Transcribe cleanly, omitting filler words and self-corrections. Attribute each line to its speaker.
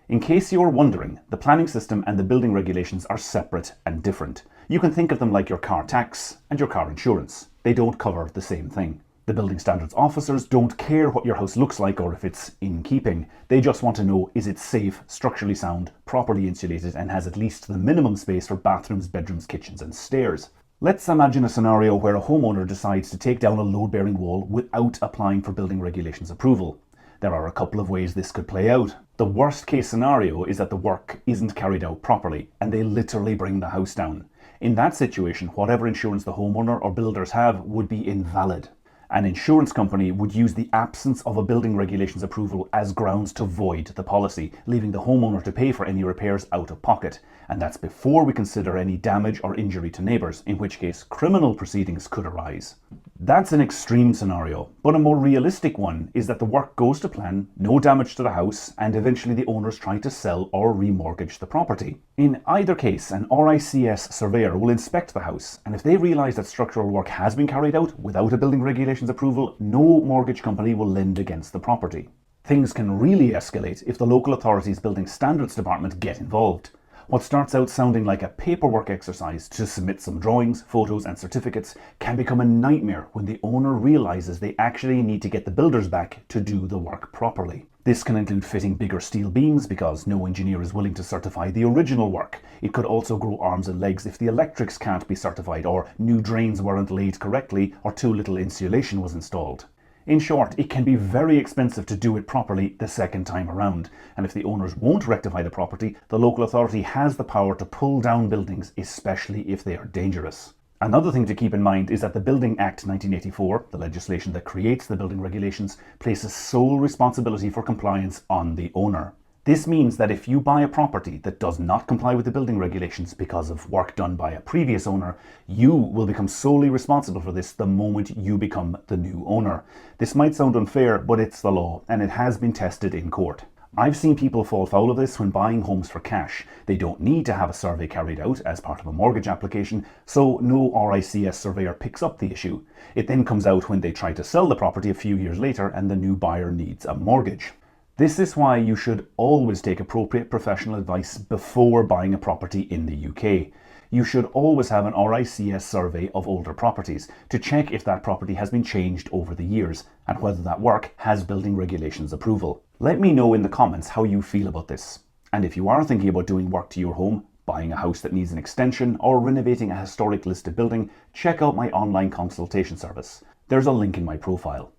Speaker 1: In case you're wondering, the planning system and the building regulations are separate and different. You can think of them like your car tax and your car insurance. They don't cover the same thing. The building standards officers don't care what your house looks like or if it's in keeping. They just want to know, is it safe, structurally sound, properly insulated, and has at least the minimum space for bathrooms, bedrooms, kitchens and stairs. Let's imagine a scenario where a homeowner decides to take down a load-bearing wall without applying for building regulations approval. There are a couple of ways this could play out. The worst case scenario is that the work isn't carried out properly and they literally bring the house down. In that situation, whatever insurance the homeowner or builders have would be invalid. An insurance company would use the absence of a building regulations approval as grounds to void the policy, leaving the homeowner to pay for any repairs out of pocket. And that's before we consider any damage or injury to neighbours, in which case criminal proceedings could arise. That's an extreme scenario, but a more realistic one is that the work goes to plan, no damage to the house, and eventually the owners try to sell or remortgage the property. In either case, an RICS surveyor will inspect the house, and if they realise that structural work has been carried out without a building regulations approval, no mortgage company will lend against the property. Things can really escalate if the local authority's building standards department get involved. What starts out sounding like a paperwork exercise to submit some drawings, photos and certificates can become a nightmare when the owner realises they actually need to get the builders back to do the work properly. This can include fitting bigger steel beams because no engineer is willing to certify the original work. It could also grow arms and legs if the electrics can't be certified, or new drains weren't laid correctly, or too little insulation was installed. In short, it can be very expensive to do it properly the second time around, and if the owners won't rectify the property, the local authority has the power to pull down buildings, especially if they are dangerous. Another thing to keep in mind is that the Building Act 1984, the legislation that creates the building regulations, places sole responsibility for compliance on the owner. This means that if you buy a property that does not comply with the building regulations because of work done by a previous owner, you will become solely responsible for this the moment you become the new owner. This might sound unfair, but it's the law, and it has been tested in court. I've seen people fall foul of this when buying homes for cash. They don't need to have a survey carried out as part of a mortgage application, so no RICS surveyor picks up the issue. It then comes out when they try to sell the property a few years later and the new buyer needs a mortgage. This is why you should always take appropriate professional advice before buying a property in the UK. You should always have an RICS survey of older properties to check if that property has been changed over the years and whether that work has building regulations approval. Let me know in the comments how you feel about this. And if you are thinking about doing work to your home, buying a house that needs an extension, or renovating a historic listed building, check out my online consultation service. There's a link in my profile.